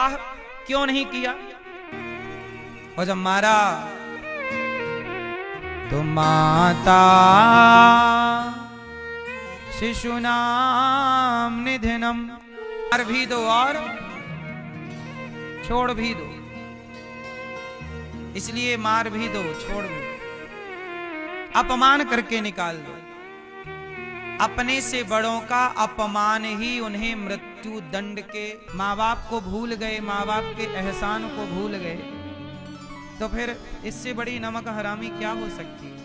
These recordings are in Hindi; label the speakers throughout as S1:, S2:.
S1: विवाह क्यों नहीं किया? और जब मारा तो माता शिशु नाम निधनम, मार भी दो और छोड़ भी दो। इसलिए मार भी दो छोड़ भी दो, अपमान करके निकाल दो। अपने से बड़ों का अपमान ही उन्हें मृत्यु दंड के, माँ बाप को भूल गए, माँ बाप के एहसान को भूल गए, तो फिर इससे बड़ी नमक हरामी क्या हो सकती है?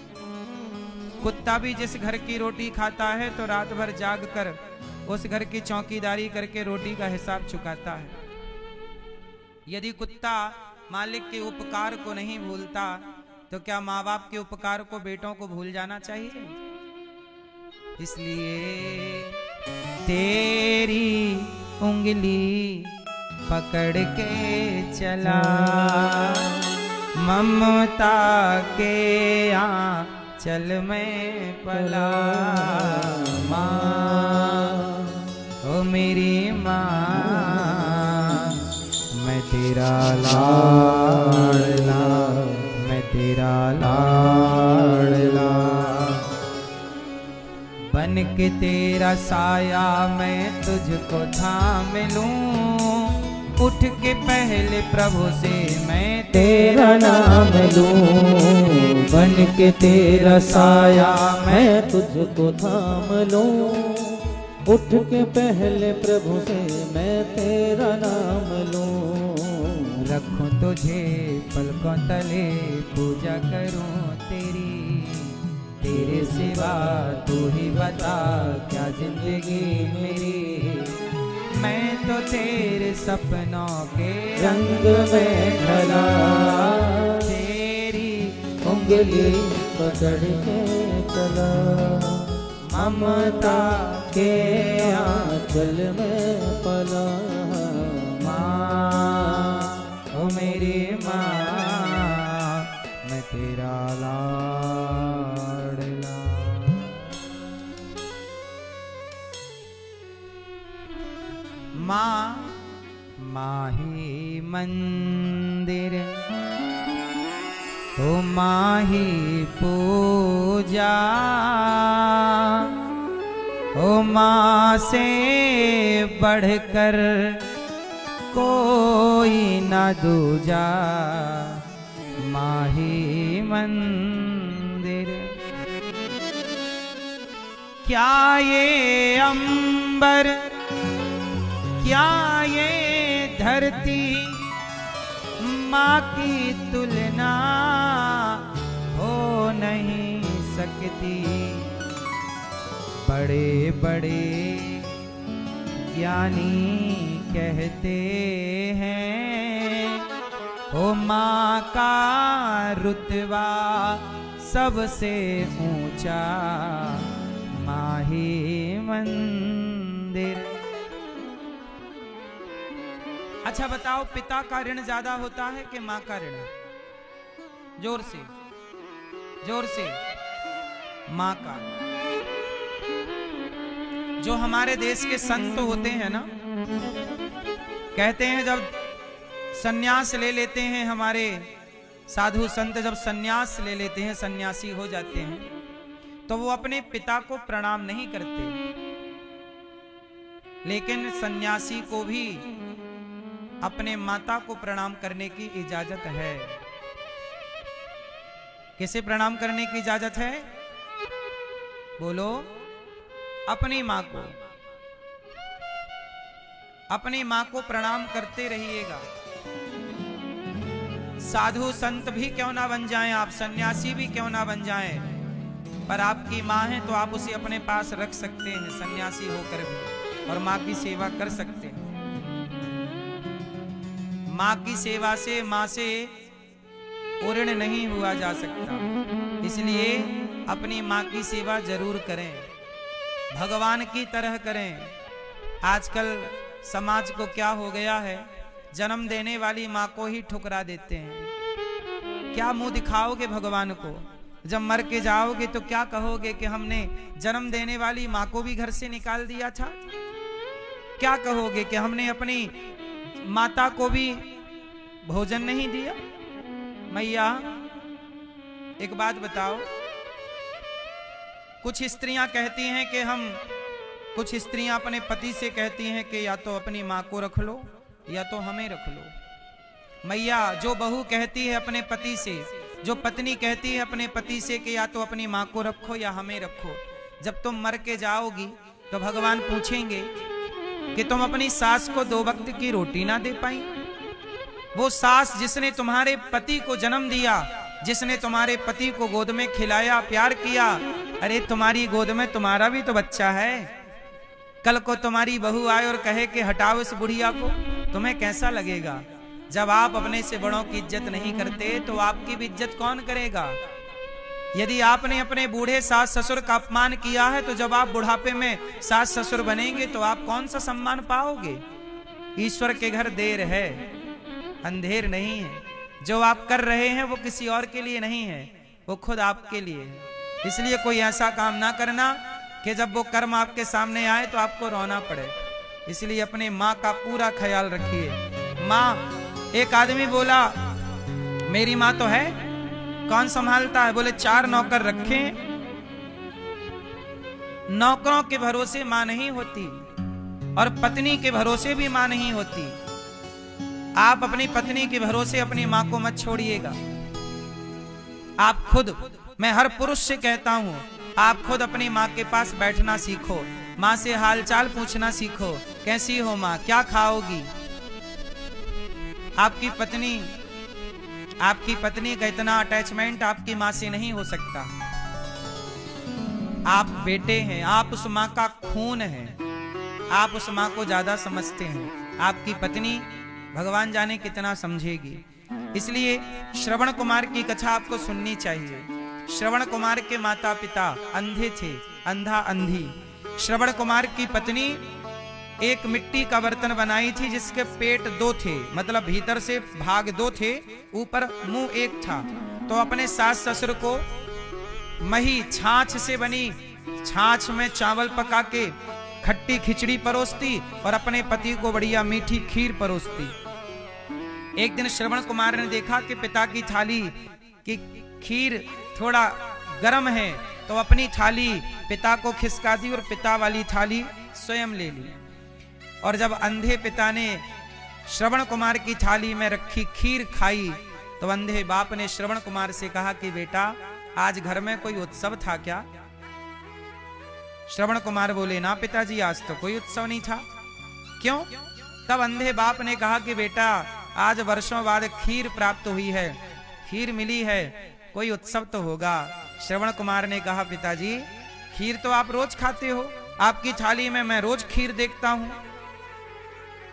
S1: कुत्ता भी जिस घर की रोटी खाता है तो रात भर जाग कर उस घर की चौकीदारी करके रोटी का हिसाब चुकाता है। यदि कुत्ता मालिक के उपकार को नहीं भूलता तो क्या माँ बाप के उपकार को बेटों को भूल जाना चाहिए? इसलिए तेरी उंगली पकड़ के चला, ममता के आंचल में पला। माँ ओ मेरी माँ, मैं तेरा लाडला, मैं तेरा लाडला, बन के तेरा साया मैं तुझको थाम लूं। उठ के पहले प्रभु से मैं तेरा नाम लूं।
S2: बन के तेरा साया मैं तुझको थाम लूं। उठ के पहले प्रभु से मैं तेरा नाम लूं।
S1: रखूं तुझे पलकों तले, पूजा करूं तेरी, तेरे सिवा तू ही बता क्या जिंदगी मेरी। मैं तो तेरे सपनों के
S2: रंग में ढला,
S1: तेरी
S2: उंगली पकड़ के चला।
S1: ममता
S2: के आंचल में पला।
S1: माँ ओ मेरी माँ, मैं तेरा लाडला। माँ माही मंदिर, ओ माही पूजा, ओ माँ से बढ़कर कोई न दूजा। माही मंदिर, क्या ये अंबर, क्या ये धरती माँ की तुलना हो नहीं सकती। बड़े बड़े ज्ञानी कहते हैं, ओ माँ का रुतबा सबसे ऊंचा। माही मंदिर। अच्छा बताओ, पिता का ऋण ज्यादा होता है कि माँ का ऋण? जोर से, जोर से। माँ का। जो हमारे देश के संत होते हैं ना, कहते हैं जब सन्यास ले लेते हैं, हमारे साधु संत जब सन्यास ले लेते हैं, सन्यासी हो जाते हैं, तो वो अपने पिता को प्रणाम नहीं करते, लेकिन सन्यासी को भी अपने माता को प्रणाम करने की इजाजत है। किसे प्रणाम करने की इजाजत है? बोलो। अपनी माँ को। अपनी माँ को प्रणाम करते रहिएगा। साधु संत भी क्यों ना बन जाएं आप, सन्यासी भी क्यों ना बन जाएं, पर आपकी माँ है तो आप उसे अपने पास रख सकते हैं, सन्यासी होकर भी, और माँ की सेवा कर सकते हैं। माँ की सेवा से, माँ से ऋण नहीं हुआ जा सकता, इसलिए अपनी माँ की सेवा जरूर करें, भगवान की तरह करें। आजकल समाज को क्या हो गया है, जन्म देने वाली माँ को ही ठुकरा देते हैं। क्या मुंह दिखाओगे भगवान को? जब मर के जाओगे तो क्या कहोगे कि हमने जन्म देने वाली माँ को भी घर से निकाल दिया था? क्या कहोगे कि हमने अपनी माता को भी भोजन नहीं दिया। मैया एक बात बताओ, कुछ स्त्रियां कहती हैं कि कुछ स्त्रियां अपने पति से कहती हैं कि या तो अपनी माँ को रख लो या तो हमें रख लो। मैया, जो बहू कहती है अपने पति से, जो पत्नी कहती है अपने पति से कि या तो अपनी माँ को रखो या हमें रखो, जब तुम मर के जाओगी तो भगवान पूछेंगे कि तुम अपनी सास को 2 वक्त की रोटी ना दे पाई। वो सास जिसने तुम्हारे पति को जन्म दिया, जिसने तुम्हारे पति को गोद में खिलाया, प्यार किया, अरे तुम्हारी गोद में तुम्हारा भी तो बच्चा है। कल को तुम्हारी बहू आए और कहे कि हटाओ इस बुढ़िया को, तुम्हें कैसा लगेगा? जब आप अपने से बड़ों की इज्जत नहीं करते तो आपकी भी इज्जत कौन करेगा? यदि आपने अपने बूढ़े सास ससुर का अपमान किया है तो जब आप बुढ़ापे में सास ससुर बनेंगे तो आप कौन सा सम्मान पाओगे? ईश्वर के घर देर है, अंधेर नहीं है। जो आप कर रहे हैं वो किसी और के लिए नहीं है, वो खुद आपके लिए है। इसलिए कोई ऐसा काम ना करना कि जब वो कर्म आपके सामने आए तो आपको रोना पड़े। इसलिए अपने माँ का पूरा ख्याल रखिए। माँ, एक आदमी बोला मेरी माँ तो है, कौन संभालता है? बोले 4 नौकर रखे। नौकरों के भरोसे माँ नहीं होती और पत्नी के भरोसे भी माँ नहीं होती। आप अपनी पत्नी के भरोसे अपनी माँ को मत छोड़िएगा। आप खुद, मैं हर पुरुष से कहता हूं, आप खुद अपनी माँ के पास बैठना सीखो, माँ से हालचाल पूछना सीखो। कैसी हो माँ, क्या खाओगी? आपकी पत्नी का इतना अटैचमेंट आपकी माँ से नहीं हो सकता। आप बेटे हैं, आप उस माँ का खून है, आप उस माँ को ज्यादा समझते हैं। आपकी पत्नी भगवान जाने कितना समझेगी। इसलिए श्रवण कुमार की कथा आपको सुननी चाहिए। श्रवण कुमार के माता पिता अंधे थे, अंधा अंधी। श्रवण कुमार की पत्नी एक मिट्टी का बर्तन बनाई थी जिसके पेट 2 थे, मतलब भीतर से भाग 2 थे, ऊपर मुंह 1 था। तो अपने सास ससुर को मही छाछ से बनी छाछ में चावल पका के खट्टी खिचड़ी परोसती और अपने पति को बढ़िया मीठी खीर परोसती। एक दिन श्रवण कुमार ने देखा कि पिता की थाली की खीर थोड़ा गर्म है, तो अपनी थाली पिता को खिसका दी और पिता वाली थाली स्वयं ले ली। और जब अंधे पिता ने श्रवण कुमार की थाली में रखी खीर खाई तो अंधे बाप ने श्रवण कुमार से कहा कि बेटा, आज घर में कोई उत्सव था क्या? श्रवण कुमार बोले, ना पिताजी, आज तो कोई उत्सव नहीं था। क्यों? तब अंधे बाप ने कहा कि बेटा, आज वर्षों बाद खीर प्राप्त हुई है, खीर मिली है, कोई उत्सव तो होगा। श्रवण कुमार ने कहा, पिताजी, खीर तो आप रोज खाते हो, आपकी थाली में मैं रोज खीर देखता हूं।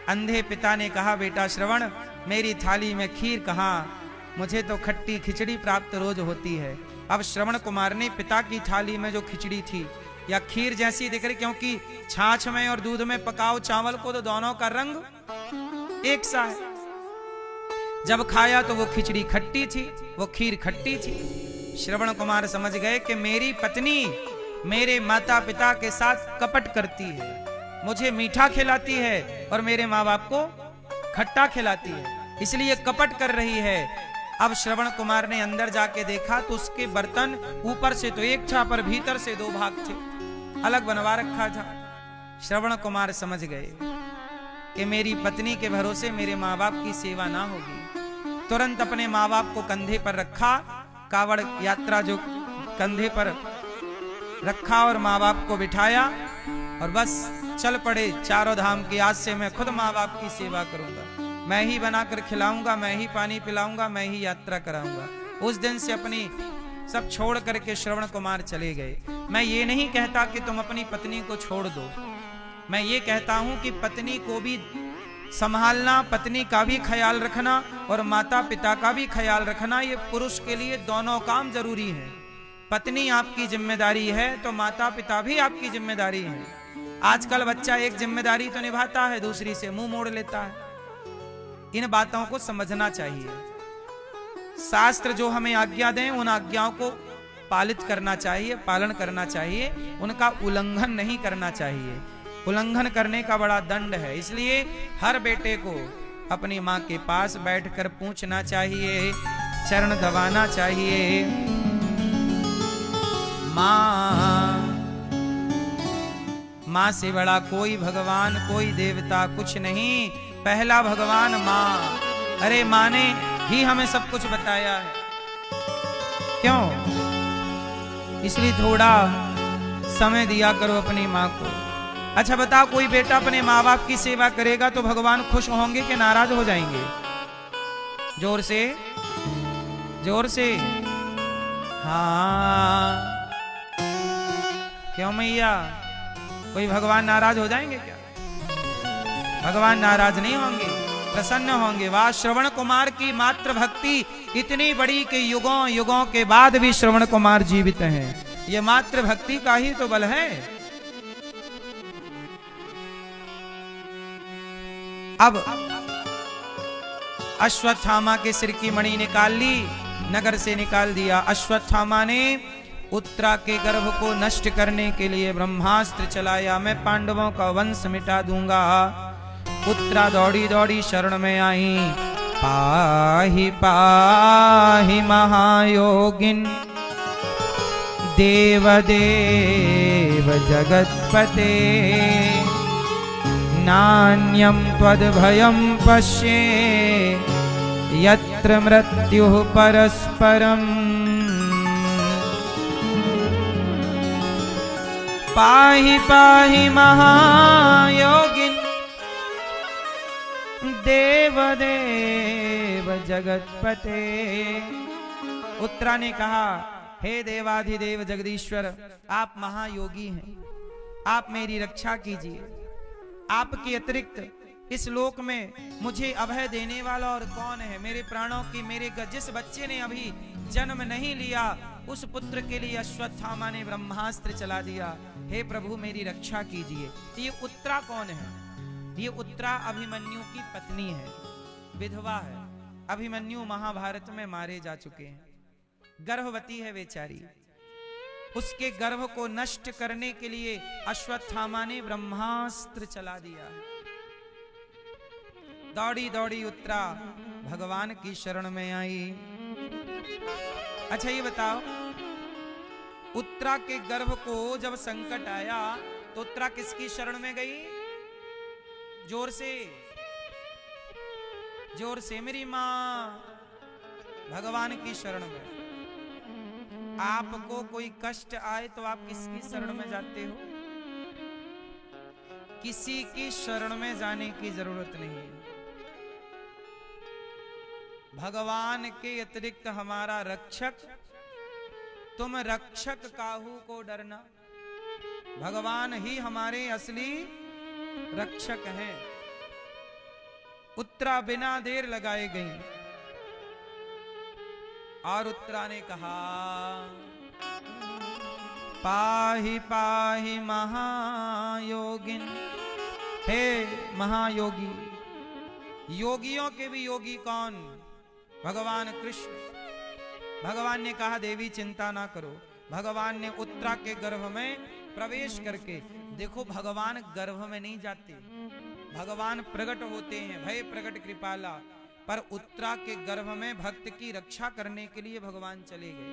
S1: अंधे पिता ने कहा, बेटा श्रवण, मेरी थाली में खीर कहां, मुझे तो खट्टी खिचड़ी प्राप्त रोज होती है। अब श्रवण कुमार ने पिता की थाली में जो खिचड़ी थी या खीर जैसी दिख रही, क्योंकि छाछ में और दूध में पकाओ चावल को तो दोनों का रंग एक सा है। जब खाया तो वो खिचड़ी खट्टी थी, वो खीर खट्टी थी। श्रवण कुमार समझ गए कि मेरी पत्नी मेरे माता पिता के साथ कपट करती है, मुझे मीठा खिलाती है और मेरे माँ बाप को खट्टा खिलाती है, इसलिए कपट कर रही है। अब श्रवण कुमार ने अंदर जाके देखा तो उसके बर्तन ऊपर से तो 1 था पर भीतर से 2 भाग थे, अलग बनवा रखा था। श्रवण कुमार समझ गए कि मेरी पत्नी के भरोसे मेरे माँ बाप की सेवा ना होगी। तुरंत अपने माँ बाप को कंधे पर रखा, कावड़ यात्रा जो कंधे पर रखा और माँ बाप को बिठाया और बस चल पड़े चारों धाम की। आज से मैं खुद माँ बाप की सेवा करूंगा, मैं ही बनाकर खिलाऊंगा, मैं ही पानी पिलाऊंगा, मैं ही यात्रा कराऊंगा। उस दिन से अपनी सब छोड़ करके श्रवण कुमार चले गए। मैं ये नहीं कहता कि तुम अपनी पत्नी को छोड़ दो, मैं ये कहता हूं कि पत्नी को भी संभालना, पत्नी का भी ख्याल रखना और माता पिता का भी ख्याल रखना, ये पुरुष के लिए दोनों काम जरूरी है। पत्नी आपकी जिम्मेदारी है तो माता पिता भी आपकी जिम्मेदारी है। आजकल बच्चा एक जिम्मेदारी तो निभाता है, दूसरी से मुंह मोड़ लेता है। इन बातों को समझना चाहिए। शास्त्र जो हमें आज्ञा दें उन आज्ञाओं को पालित करना चाहिए, पालन करना चाहिए, उनका उल्लंघन नहीं करना चाहिए। उल्लंघन करने का बड़ा दंड है। इसलिए हर बेटे को, अपनी माँ के पास बैठकर पूछना चाहिए, चरण दबाना चाहिए, माँ, माँ से बड़ा कोई भगवान कोई देवता कुछ नहीं, पहला भगवान माँ। अरे माँ ने ही हमें सब कुछ बताया है, क्यों? इसलिए थोड़ा समय दिया करो अपनी माँ को। अच्छा बताओ, कोई बेटा अपने माँ बाप की सेवा करेगा तो भगवान खुश होंगे कि नाराज हो जाएंगे? जोर से, जोर से। हाँ, क्यों मैया, कोई भगवान नाराज हो जाएंगे क्या? भगवान नाराज नहीं होंगे, प्रसन्न होंगे। वाह, श्रवण कुमार की मात्र भक्ति इतनी बड़ी कि युगों युगों के बाद भी श्रवण कुमार जीवित हैं। ये मात्र भक्ति का ही तो बल है। अब अश्वत्थामा के सिर की मणि निकाल ली, नगर से निकाल दिया। अश्वत्थामा ने उत्तरा के गर्भ को नष्ट करने के लिए ब्रह्मास्त्र चलाया, मैं पांडवों का वंश मिटा दूंगा। उत्तरा दौड़ी दौड़ी शरण में आई, पाहि पाहि महायोगिन देव देव जगत्पते, नान्यं त्वद्भयं पश्ये यत्र मृत्युः परस्परम्। पाहि पाहि महायोगिन देव देव जगत्पते। उत्तरा ने कहा, हे देवाधिदेव जगदीश्वर, आप महायोगी हैं, आप मेरी रक्षा कीजिए। आपके अतिरिक्त इस लोक में मुझे अभय देने वाला और कौन है? मेरे प्राणों की, जिस बच्चे ने अभी जन्म नहीं लिया उस पुत्र के लिए अश्वत्थामा ने ब्रह्मास्त्र चला दिया। हे प्रभु मेरी रक्षा कीजिए। ये उत्तरा कौन है? ये उत्तरा अभिमन्यु की पत्नी है, विधवा है। अभिमन्यु महाभारत में मारे जा चुके हैं, गर्भवती है बेचारी। उसके गर्भ को नष्ट करने के लिए अश्वत्थामा ने ब्रह्मास्त्र चला दिया। दौड़ी दौड़ी उत्तरा भगवान की शरण में आई। अच्छा ये बताओ, उत्तरा के गर्भ को जब संकट आया तो उत्तरा किसकी शरण में गई? जोर से, जोर से। मेरी मां भगवान की शरण में। आपको कोई कष्ट आए तो आप किसकी शरण में जाते हो? किसी की शरण में जाने की जरूरत नहीं है। भगवान के अतिरिक्त हमारा रक्षक, तुम रक्षक काहू को डरना। भगवान ही हमारे असली रक्षक हैं। उत्तरा बिना देर लगाए गई और उत्तरा ने कहा, पाहि पाहि महायोगिन। हे महायोगी, योगियों के भी योगी कौन? भगवान कृष्ण। भगवान ने कहा, देवी चिंता ना करो। भगवान ने उत्तरा के गर्भ में प्रवेश करके, देखो भगवान गर्भ में नहीं जाते, भगवान प्रकट होते हैं, भय प्रकट कृपाला। पर उत्तरा के गर्भ में भक्त की रक्षा करने के लिए भगवान चले गए।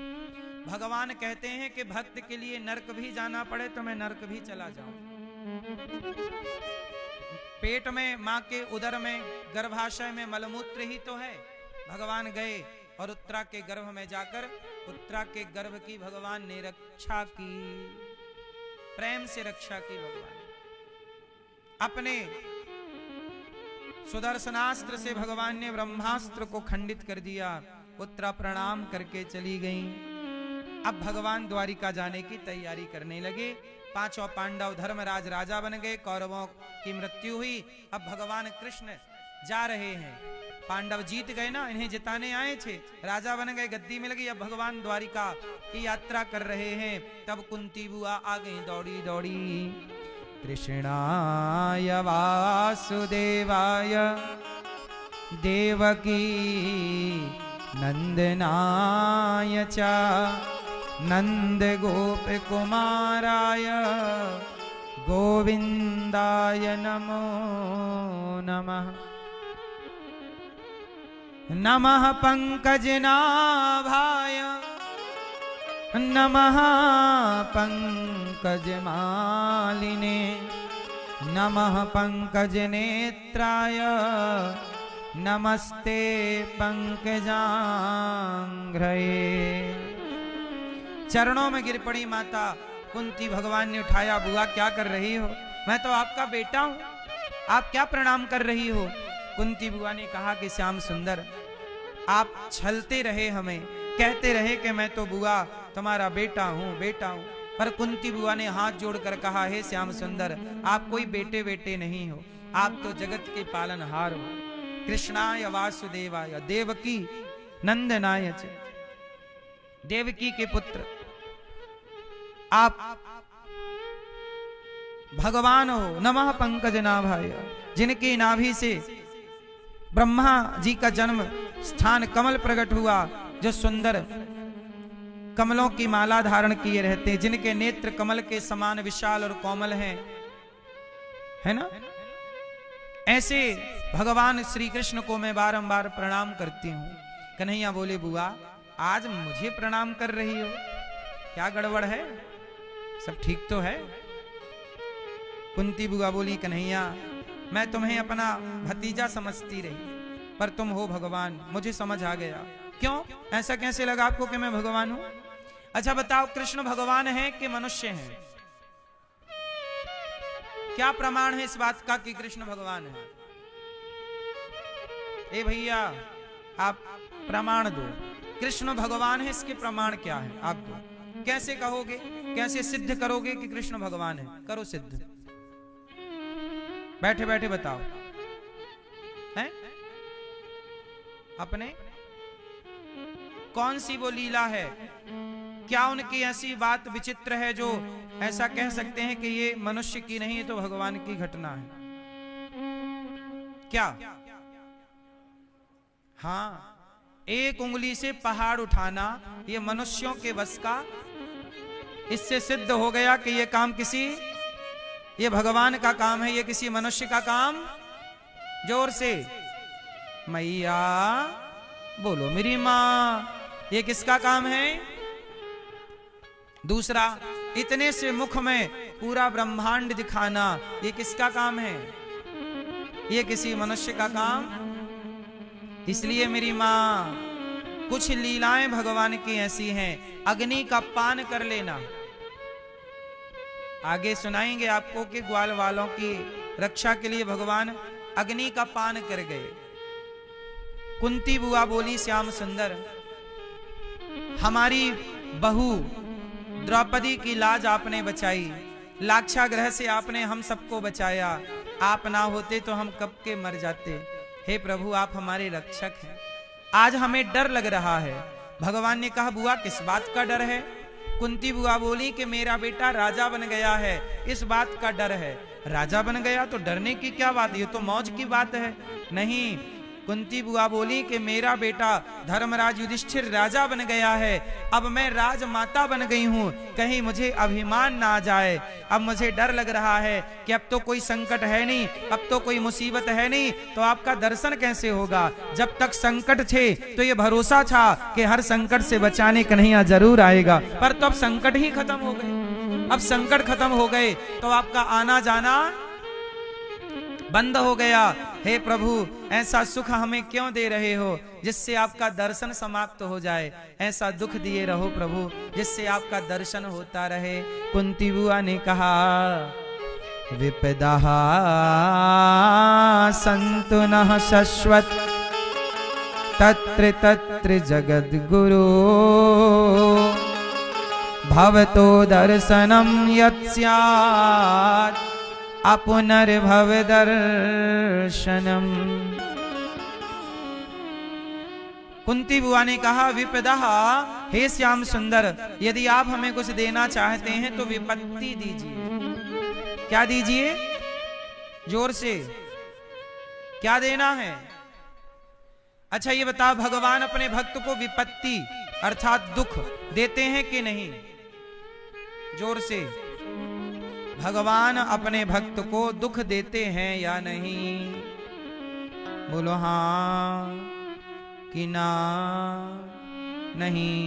S1: भगवान कहते हैं कि भक्त के लिए नरक भी जाना पड़े तो मैं नरक भी चला जाऊं। पेट में, मां के उदर में, गर्भाशय में मलमूत्र ही तो है। भगवान गए और उत्तरा के गर्भ में जाकर उत्तरा के गर्भ की भगवान ने रक्षा की, प्रेम से रक्षा की। भगवान अपने सुदर्शनास्त्र से भगवान ने ब्रह्मास्त्र को खंडित कर दिया। उत्तरा प्रणाम करके चली गई। अब भगवान द्वारिका जाने की तैयारी करने लगे। पांचों पांडव धर्मराज राजा बन गए, कौरवों की मृत्यु हुई। अब भगवान कृष्ण जा रहे हैं। पांडव जीत गए ना, इन्हें जिताने आए थे, राजा बन गए, गद्दी मिल गई। अब भगवान द्वारिका की यात्रा कर रहे हैं। तब कुंती बुआ आ गई दौड़ी दौड़ी। कृष्णाय वासुदेवाय देवकी नंदनाय च नंद गोप कुमाराय गोविंदाय नमो नमः। नमः पंकजनाभाय नमः पंकजमालिने नमः पंकजनेत्राय नमस्ते पंकजांघ्रये। चरणों में गिर पड़ी माता कुंती। भगवान ने उठाया, बुआ क्या कर रही हो? मैं तो आपका बेटा हूं, आप क्या प्रणाम कर रही हो? कुंती बुआ ने कहा कि श्याम सुंदर, आप छलते रहे, हमें कहते रहे कि मैं तो बुआ तुम्हारा बेटा हूं, बेटा हूं। पर कुंती बुआ ने हाथ जोड़कर कहा, हे श्याम सुंदर, आप कोई बेटे बेटे नहीं हो, आप तो जगत के पालनहार हो। कृष्णाय वासुदेवाय देवकी नंदनाय च, देवकी के पुत्र आप भगवान हो। नमः पंकजनाभाय, जिनकी नाभि से ब्रह्मा जी का जन्म स्थान कमल प्रकट हुआ, जो सुंदर कमलों की माला धारण किए रहते, जिनके नेत्र कमल के समान विशाल और कोमल हैं, है ना? ऐसे भगवान श्री कृष्ण को मैं बारंबार प्रणाम करती हूं। कन्हैया बोले, बुआ आज मुझे प्रणाम कर रही हो, क्या गड़बड़ है? सब ठीक तो है? कुंती बुआ बोली, कन्हैया मैं तुम्हें अपना भतीजा समझती रही, पर तुम हो भगवान, मुझे समझ आ गया। क्यों? ऐसा कैसे लगा आपको कि मैं भगवान हूं? अच्छा बताओ, कृष्ण भगवान है कि मनुष्य हैं? क्या प्रमाण है इस बात का कि कृष्ण भगवान है? ए भैया आप प्रमाण दो, कृष्ण भगवान है, इसके प्रमाण क्या है? आप दो। कैसे कहोगे, कैसे सिद्ध करोगे कि कृष्ण भगवान है? करो सिद्ध, बैठे बैठे बताओ। हैं? अपने कौन सी वो लीला है? क्या उनकी ऐसी बात विचित्र है जो ऐसा कह सकते हैं कि ये मनुष्य की नहीं है तो भगवान की घटना है? क्या? हाँ, एक उंगली से पहाड़ उठाना ये मनुष्यों के बस का? इससे सिद्ध हो गया कि ये काम ये भगवान का काम है, ये किसी मनुष्य का काम? जोर से मैया बोलो मेरी माँ, ये किसका काम है? दूसरा, इतने से मुख में पूरा ब्रह्मांड दिखाना, ये किसका काम है? ये किसी मनुष्य का काम? इसलिए मेरी माँ, कुछ लीलाएं भगवान की ऐसी हैं, अग्नि का पान कर लेना। आगे सुनाएंगे आपको कि ग्वाल वालों की रक्षा के लिए भगवान अग्नि का पान कर गए। कुंती बुआ बोली, श्याम सुंदर, हमारी बहू द्रौपदी की लाज आपने बचाई, लाक्षागृह से आपने हम सबको बचाया, आप ना होते तो हम कब के मर जाते। हे प्रभु, आप हमारे रक्षक हैं, आज हमें डर लग रहा है। भगवान ने कहा, बुआ किस बात का डर है? कुंती बुआ बोली कि मेरा बेटा राजा बन गया है, इस बात का डर है। राजा बन गया तो डरने की क्या बात, ये तो मौज की बात है। नहीं, कुंती बुआ बोली कि मेरा बेटा धर्मराज युधिष्ठिर राजा बन गया है, अब मैं राजमाता बन गई हूँ, कहीं मुझे अभिमान ना आ जाए। अब मुझे डर लग रहा है कि अब तो कोई संकट है नहीं, अब तो कोई मुसीबत है नहीं, तो आपका दर्शन कैसे होगा? जब तक संकट थे तो ये भरोसा था कि हर संकट से बचाने कन्हैया जरूर आएगा, पर तो अब संकट ही खत्म हो गए। अब संकट खत्म हो गए तो आपका आना जाना बंद हो गया। हे प्रभु, ऐसा सुख हमें क्यों दे रहे हो जिससे आपका दर्शन समाप्त हो जाए? ऐसा दुख दिए रहो प्रभु जिससे आपका दर्शन होता रहे। कुंती बुआ ने कहा, विपदा संतु नः शश्वत तत्र तत्र जगद्गुरो भवतो दर्शनम यत्स्यात् अपुनर्भव दर्शनम। कुंती बुआ ने कहा, विपदा, हे श्याम सुंदर, यदि आप हमें कुछ देना चाहते हैं तो विपत्ति दीजिए। क्या दीजिए? जोर से, क्या देना है? अच्छा ये बताओ, भगवान अपने भक्त को विपत्ति अर्थात दुख देते हैं कि नहीं? जोर से, भगवान अपने भक्त को दुख देते हैं या नहीं? बोलो हाँ। कि ना नहीं।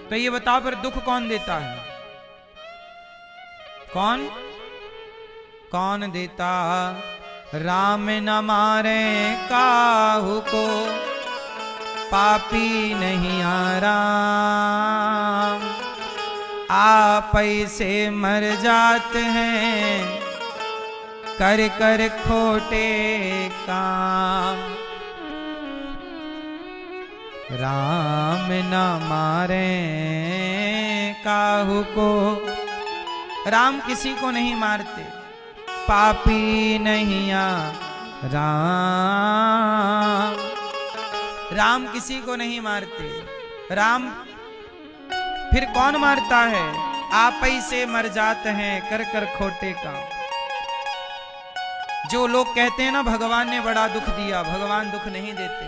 S1: तो ये बताओ फिर दुख कौन देता है? कौन कौन देता? राम न मारे काहू को, पापी नहीं आराम। आप ऐसे मर जाते हैं कर कर खोटे काम। राम न मारे काहू को, राम किसी को नहीं मारते, पापी नहीं राम। राम किसी को नहीं मारते। राम फिर कौन मारता है? आप ही से मर जाते हैं कर कर खोटे काम। जो लोग कहते हैं ना भगवान ने बड़ा दुख दिया, भगवान दुख नहीं देते।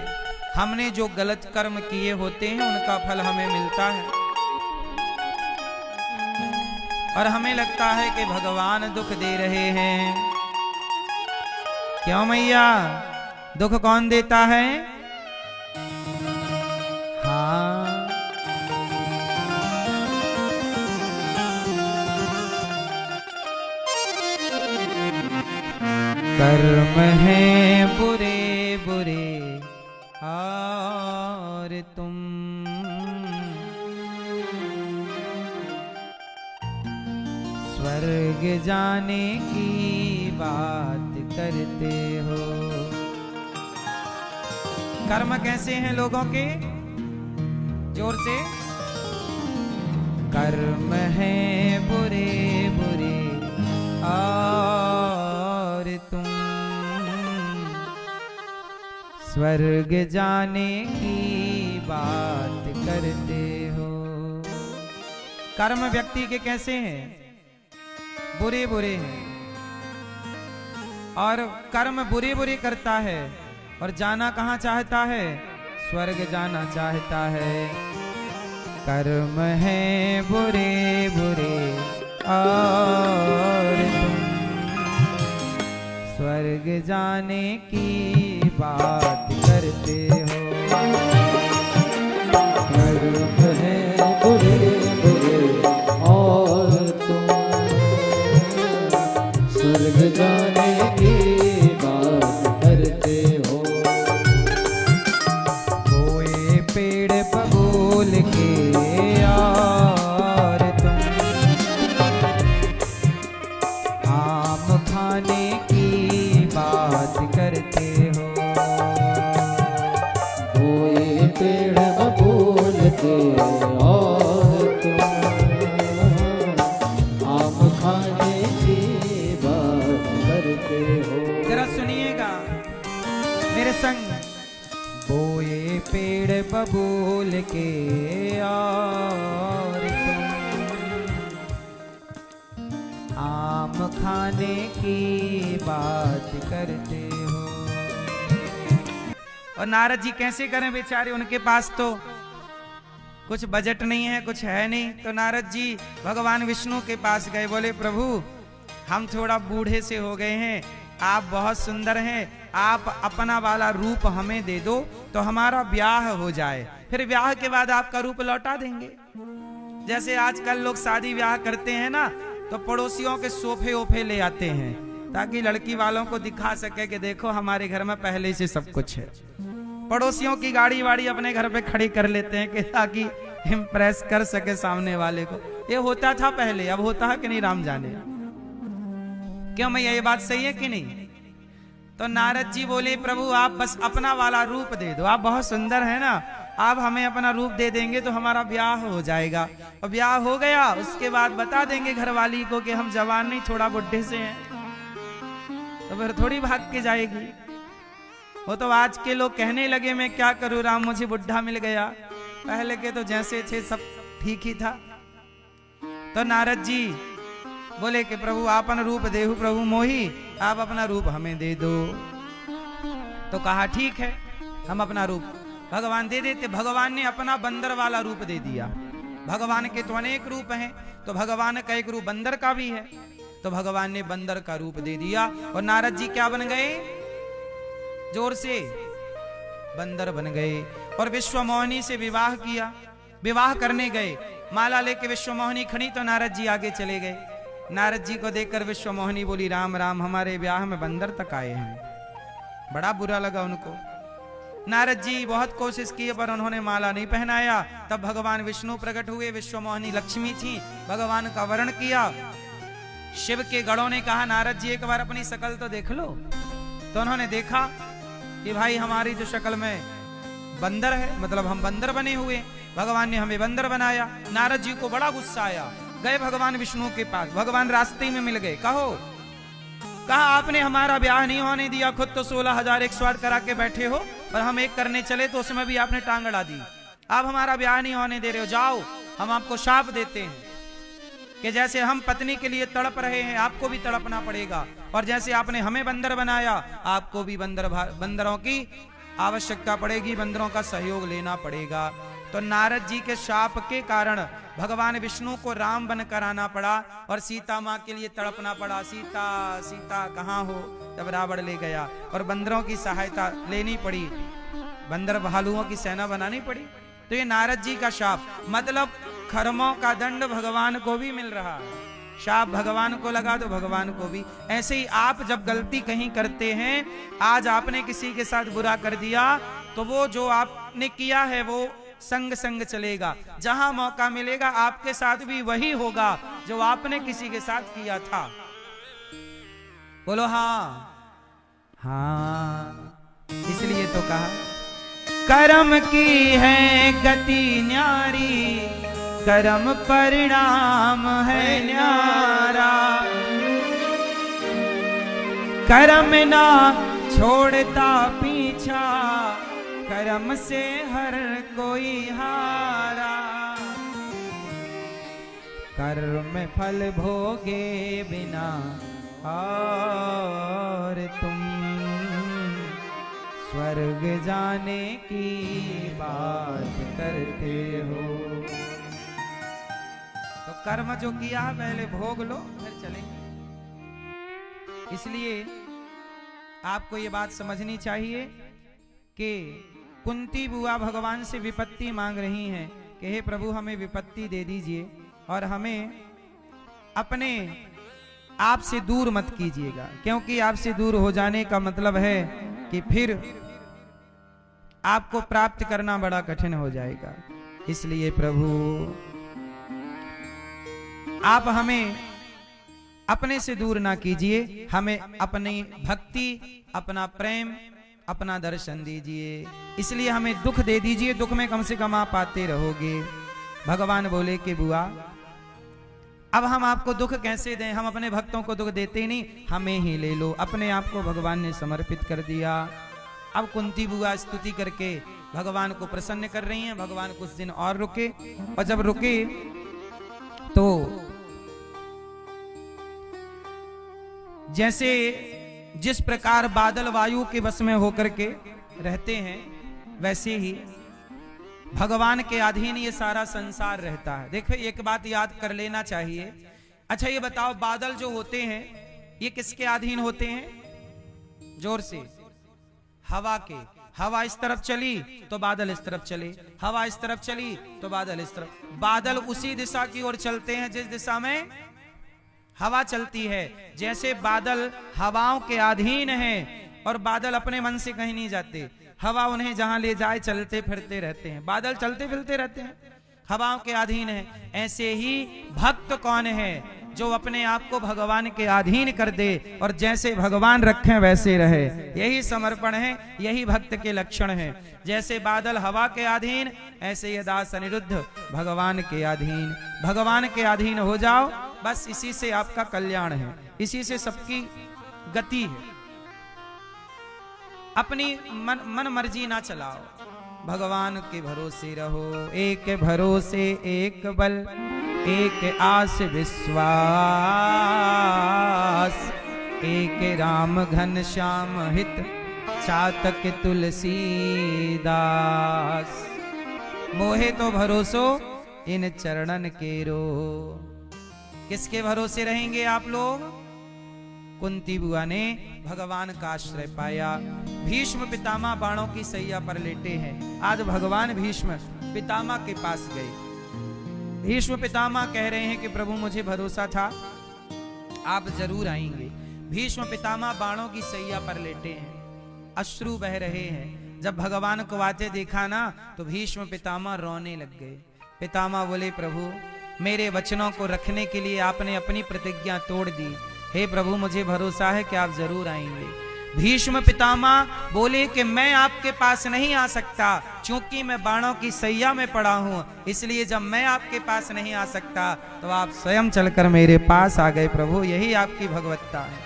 S1: हमने जो गलत कर्म किए होते हैं उनका फल हमें मिलता है, और हमें लगता है कि भगवान दुख दे रहे हैं। क्यों मैया? दुख कौन देता है? हाँ, कर्म है बुरे बुरे और तुम स्वर्ग जाने की बात करते हो। कर्म कैसे हैं लोगों के? जोर से। कर्म है बुरे बुरे और तुम स्वर्ग जाने की बात करते हो। कर्म व्यक्ति के कैसे हैं? बुरे बुरे हैं, और कर्म बुरे बुरे करता है, और जाना कहाँ चाहता है? स्वर्ग जाना चाहता है। कर्म है बुरे बुरे और तुम स्वर्ग जाने की बात करते हो।
S2: कर्म है बुरे बुरे और तुम स्वर्ग जाने की बात करते हो।
S1: बोए पेड़ बबूल के और तुम आम खाने की बात करते हो।
S2: बोए पेड़ बबूल के और तुम आम खाने की बात करते हो।
S1: जरा सुनिएगा मेरे संग। बोए पेड़ बबूल के और तुम आम खाने की बात करते हो। और नारद जी कैसे करें बेचारे, उनके पास तो कुछ बजट नहीं है, कुछ है नहीं। तो नारद जी भगवान विष्णु के पास गए, बोले प्रभु हम थोड़ा बूढ़े से हो गए हैं, आप बहुत सुंदर हैं, आप अपना वाला रूप हमें दे दो तो हमारा ब्याह हो जाए, फिर ब्याह के बाद आपका रूप लौटा देंगे। जैसे आजकल लोग शादी ब्याह करते हैं ना, तो पड़ोसियों के सोफे ओफे ले आते हैं ताकि लड़की वालों को दिखा सके कि देखो हमारे घर में पहले से सब कुछ है। पड़ोसियों की गाड़ी वाड़ी अपने घर पे खड़ी कर लेते हैं कि ताकि इम्प्रेस कर सके सामने वाले को। ये होता था पहले, अब होता है कि नहीं राम जाने। क्यों मैया ये बात सही है कि नहीं? तो नारद जी बोले प्रभु आप बस अपना वाला रूप दे दो, आप बहुत सुंदर है ना, आप हमें अपना रूप दे देंगे तो हमारा ब्याह हो जाएगा। और ब्याह हो गया उसके बाद बता देंगे घरवाली को कि हम जवान नहीं थोड़ा बुढ़े से हैं, तो फिर थोड़ी भाग के जाएगी। वो तो आज के लोग कहने लगे मैं क्या करूं राम, मुझे बुढ़ा मिल गया, पहले के तो जैसे थे सब ठीक ही था। तो नारद जी बोले कि प्रभु आपन रूप देहु प्रभु मोही, आप अपना रूप हमें दे दो। तो कहा ठीक है हम अपना रूप भगवान दे देते। भगवान ने अपना बंदर वाला रूप दे दिया। भगवान के तो अनेक रूप हैं, तो भगवान का एक रूप बंदर का भी है, तो भगवान ने बंदर का रूप दे दिया। और नारद जी क्या बन गए? जोर से बंदर बन गए और विश्वमोहिनी से विवाह किया। विवाह करने गए, माला लेके विश्वमोहिनी खड़ी तो नारद जी आगे चले गए। नारद जी को देखकर विश्वमोहिनी बोली, राम राम, हमारे ब्याह में बंदर तक आए हैं। बड़ा बुरा लगा उनको। नारद जी बहुत कोशिश किए पर उन्होंने माला नहीं पहनाया। तब भगवान विष्णु प्रकट हुए, विश्वमोहिनी लक्ष्मी थी, भगवान का वर्ण किया। शिव के गणों ने कहा, नारद जी एक बार अपनी शकल तो देख लो। तो उन्होंने देखा कि भाई हमारी जो शक्ल में बंदर है, मतलब हम बंदर बने हुए, भगवान ने हमें बंदर बनाया। नारद जी को बड़ा गुस्सा आया, गए भगवान विष्णु के पास। भगवान रास्ते में मिल गए। कहा आपने हमारा ब्याह नहीं होने दिया, खुद तो 16,108 करा के बैठे हो, पर हम एक करने चले तो उसमें भी आपने टांग अड़ा दी। आप हमारा ब्याह नहीं होने दे रहे हो, जाओ, हम आपको शाप देते हैं कि जैसे हम पत्नी के लिए तड़प रहे हैं, आपको भी तड़पना पड़ेगा, और जैसे आपने हमें बंदर बनाया, आपको भी बंदरों की आवश्यकता पड़ेगी, बंदरों का सहयोग लेना पड़ेगा। तो नारद जी के शाप के कारण भगवान विष्णु को राम बनकर आना पड़ा और सीता माँ के लिए तड़पना पड़ा। सीता सीता कहाँ हो? तब रावण ले गया और बंदरों की सहायता लेनी पड़ी, बंदर भालुओं की सेना बनानी पड़ी। तो ये नारद जी का शाप, मतलब कर्मों का दंड भगवान को भी मिल रहा है। शाप भगवान को लगा तो भगवान को भी। ऐसे ही आप जब गलती कहीं करते हैं, आज आपने किसी के साथ बुरा कर दिया, तो वो जो आपने किया है वो संग संग चलेगा। जहां मौका मिलेगा आपके साथ भी वही होगा जो आपने किसी के साथ किया था। बोलो हाँ हाँ। इसलिए तो कहा, कर्म की है गति न्यारी, कर्म परिणाम है न्यारा। कर्म ना छोड़ता पीछा, कर्म से हर कोई हारा। कर्म फल भोगे बिना और तुम स्वर्ग जाने की बात करते हो। तो कर्म जो किया पहले भोग लो, फिर चलेंगे। इसलिए आपको ये बात समझनी चाहिए कि कुंती बुआ भगवान से विपत्ति मांग रही हैं कि हे प्रभु हमें विपत्ति दे दीजिए और हमें अपने आप से दूर मत कीजिएगा, क्योंकि आपसे दूर हो जाने का मतलब है कि फिर आपको प्राप्त करना बड़ा कठिन हो जाएगा। इसलिए प्रभु आप हमें अपने से दूर ना कीजिए, हमें अपनी भक्ति, अपना प्रेम, अपना दर्शन दीजिए। इसलिए हमें दुख दे दीजिए, दुख में कम से कम आप आते रहोगे। भगवान बोले कि बुआ अब हम आपको दुख कैसे दें, हम अपने भक्तों को दुख देते नहीं, हमें ही ले लो। अपने आप को भगवान ने समर्पित कर दिया। अब कुंती बुआ स्तुति करके भगवान को प्रसन्न कर रही हैं। भगवान कुछ दिन और रुके, और जब रुके तो जैसे जिस प्रकार बादल वायु के वश में होकर के रहते हैं, वैसे ही भगवान के अधीन ये सारा संसार रहता है। देखो एक बात याद कर लेना चाहिए। अच्छा ये बताओ, बादल जो होते हैं ये किसके अधीन होते हैं? जोर से, हवा के। हवा इस तरफ चली तो बादल इस तरफ चले, हवा इस तरफ चली तो बादल इस तरफ। बादल उसी दिशा की ओर चलते हैं जिस दिशा में हवा चलती है। जैसे बादल हवाओं के अधीन है और बादल अपने मन से कहीं नहीं जाते, हवा उन्हें जहां ले जाए चलते फिरते रहते हैं। बादल चलते फिरते रहते हैं, हवाओं के अधीन है। ऐसे ही भक्त कौन है? जो अपने आप को भगवान के अधीन कर दे और जैसे भगवान रखें वैसे रहे। यही समर्पण है, यही भक्त के लक्षण है। जैसे बादल हवा के अधीन, ऐसे ये दास अनिरुद्ध भगवान के अधीन। भगवान के अधीन हो जाओ, बस इसी से आपका कल्याण है, इसी से सबकी गति है। अपनी मन मर्जी ना चलाओ, भगवान के भरोसे रहो। एक भरोसे एक बल, एक आस विश्वास, एक राम घन श्याम हित, चातक तुलसीदास। मोहे तो भरोसो इन चरणन केरो। किसके भरोसे रहेंगे आप लोग? कुंती बुआ ने भगवान का आश्रय पाया। भीष्म पितामह बाणों की सैया पर लेटे हैं। आज भगवान भीष्म पितामह के पास गए। भीष्म पितामह कह रहे हैं कि प्रभु मुझे भरोसा था आप जरूर आएंगे। भीष्म पितामह बाणों की सैया पर लेटे हैं, अश्रु बह रहे हैं। जब भगवान को आते देखा ना तो भीष्म पितामह रोने लग गए। पितामह बोले प्रभु मेरे वचनों को रखने के लिए आपने अपनी प्रतिज्ञा तोड़ दी। हे प्रभु मुझे भरोसा है कि आप जरूर आएंगे। भीष्म पितामह बोले कि मैं आपके पास नहीं आ सकता, क्योंकि मैं बाणों की सैया में पड़ा हूं। इसलिए जब मैं आपके पास नहीं आ सकता तो आप स्वयं चलकर मेरे पास आ गए। प्रभु यही आपकी भगवत्ता है।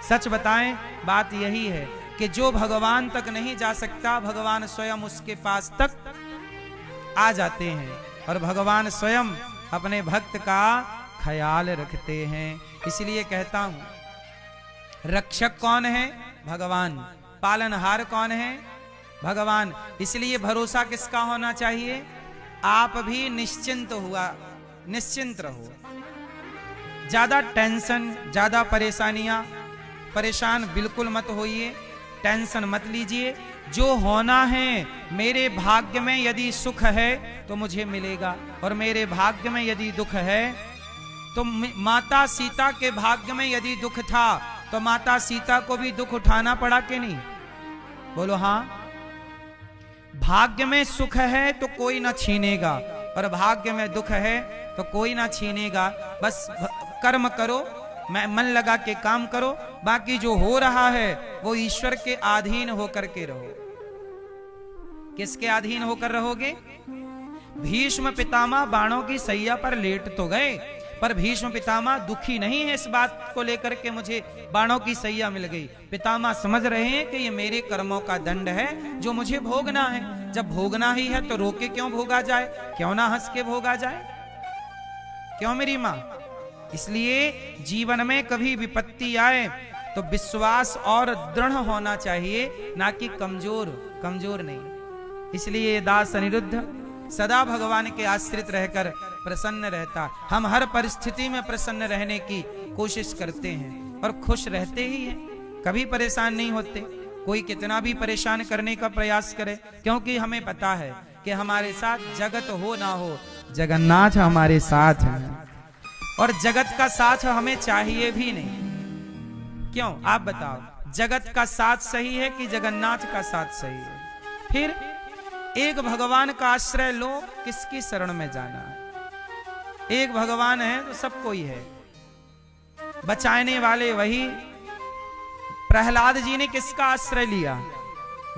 S1: सच बताएं बात यही है कि जो भगवान तक नहीं जा सकता भगवान स्वयं उसके पास तक आ जाते हैं और भगवान स्वयं अपने भक्त का ख्याल रखते हैं। इसलिए कहता हूं रक्षक कौन है? भगवान। पालनहार कौन है? भगवान। इसलिए भरोसा किसका होना चाहिए? आप भी निश्चिंत रहो। ज्यादा टेंशन, ज्यादा परेशान बिल्कुल मत होइए, टेंशन मत लीजिए। जो होना है मेरे भाग्य में यदि सुख है तो मुझे मिलेगा, और मेरे भाग्य में यदि दुख है तो माता सीता के भाग्य में यदि दुख था तो माता सीता को भी दुख उठाना पड़ा कि नहीं? बोलो हाँ। भाग्य में सुख है तो कोई ना छीनेगा, और भाग्य में दुख है तो कोई ना छीनेगा। बस कर्म करो, मैं मन लगा के काम करो, बाकी जो हो रहा है वो ईश्वर के अधीन होकर के रहो। किसके अधीन होकर रहोगे? भीष्म पितामह बाणों की सैया पर लेट तो गए, पर भीष्म पितामह दुखी नहीं है इस बात को लेकर के मुझे बाणों की सैया मिल गई। पितामह समझ रहे हैं कि ये मेरे कर्मों का दंड है जो मुझे भोगना है। जब भोगना ही है तो रोके क्यों भोगा जाए? क्यों ना हंस के भोगा जाए? क्यों मेरी मां? इसलिए जीवन में कभी विपत्ति आए तो विश्वास और दृढ़ होना चाहिए, ना कि कमजोर नहीं। इसलिए दास अनिरुद्ध सदा भगवान के आश्रित रहकर प्रसन्न रहता। हम हर परिस्थिति में प्रसन्न रहने की कोशिश करते हैं और खुश रहते ही हैं, कभी परेशान नहीं होते। कोई कितना भी परेशान करने का प्रयास करे, क्योंकि हमें पता है कि हमारे साथ जगत हो ना हो जगन्नाथ हमारे साथ है, और जगत का साथ हमें चाहिए भी नहीं। क्यों आप बताओ? जगत का साथ सही है कि जगन्नाथ का साथ सही है? फिर एक भगवान का आश्रय लो, किसकी शरण में जाना है? एक भगवान है तो सब कोई है, बचाने वाले वही। प्रहलाद जी ने किसका आश्रय लिया?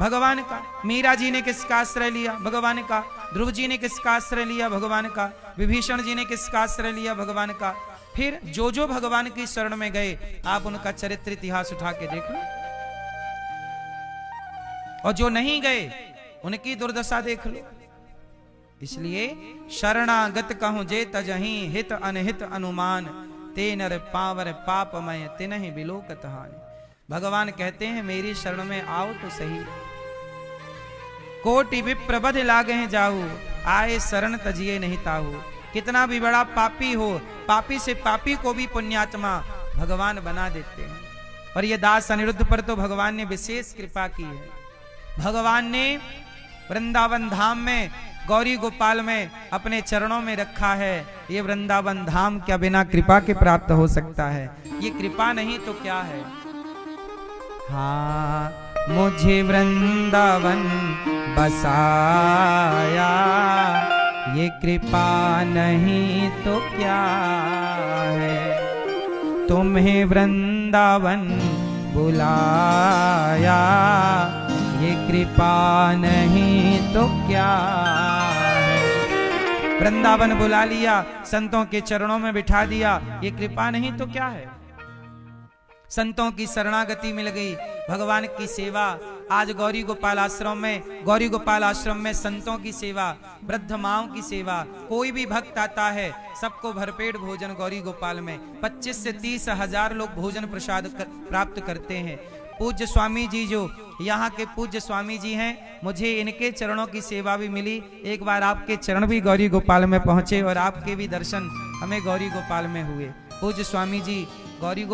S1: भगवान का। मीरा जी ने किसका आश्रय लिया? भगवान का। ध्रुव जी ने किसका आश्रय लिया? भगवान का। विभीषण जी ने किसका आश्रय लिया? भगवान का। फिर जो भगवान की शरण में गए आप उनका चरित्र इतिहास उठा के देख लो, और जो नहीं गए उनकी दुर्दशा देख लो। इसलिए शरणागत कहूं जे तजहि हित अनहित अनुमान, ते नर पावर पापमय तिनहि बिलोकत हानि। भगवान कहते हैं मेरी शरण में आओ तो सही। कोटि विप्रबध लागे जाऊ, आए शरण तजिए नहीं ताहू। कितना भी बड़ा पापी हो, पापी से पापी को भी पुण्यात्मा भगवान बना देते हैं। और ये दास अनिरुद्ध पर तो भगवान ने विशेष कृपा की है। भगवान ने वृंदावन धाम में गौरी गोपाल में अपने चरणों में रखा है। ये वृंदावन धाम क्या बिना कृपा के प्राप्त हो सकता है? ये कृपा नहीं तो क्या है? हाँ, मुझे वृंदावन बसाया, ये कृपा नहीं तो क्या है? तुम्हें वृंदावन बुलाया, ये कृपा नहीं तो क्या है? वृंदावन बुला लिया, संतों के चरणों में बिठा दिया, ये कृपा नहीं तो क्या है? संतों की शरणागति मिल गई, भगवान की सेवा। आज गौरी गोपाल आश्रम में संतों की सेवा, वृद्ध माओं की सेवा। कोई भी भक्त आता है सबको भरपेट भोजन गौरी गोपाल में 25 से 30 हजार लोग भोजन प्रसाद प्राप्त करते हैं। पूज्य स्वामी जी जो यहाँ के पूज्य स्वामी जी हैं, मुझे इनके चरणों की सेवा भी मिली। एक बार आपके चरण भी गौरी गोपाल में पहुंचे और आपके भी दर्शन हमें गौरी गोपाल में हुए। पूज्य स्वामी जी गौरी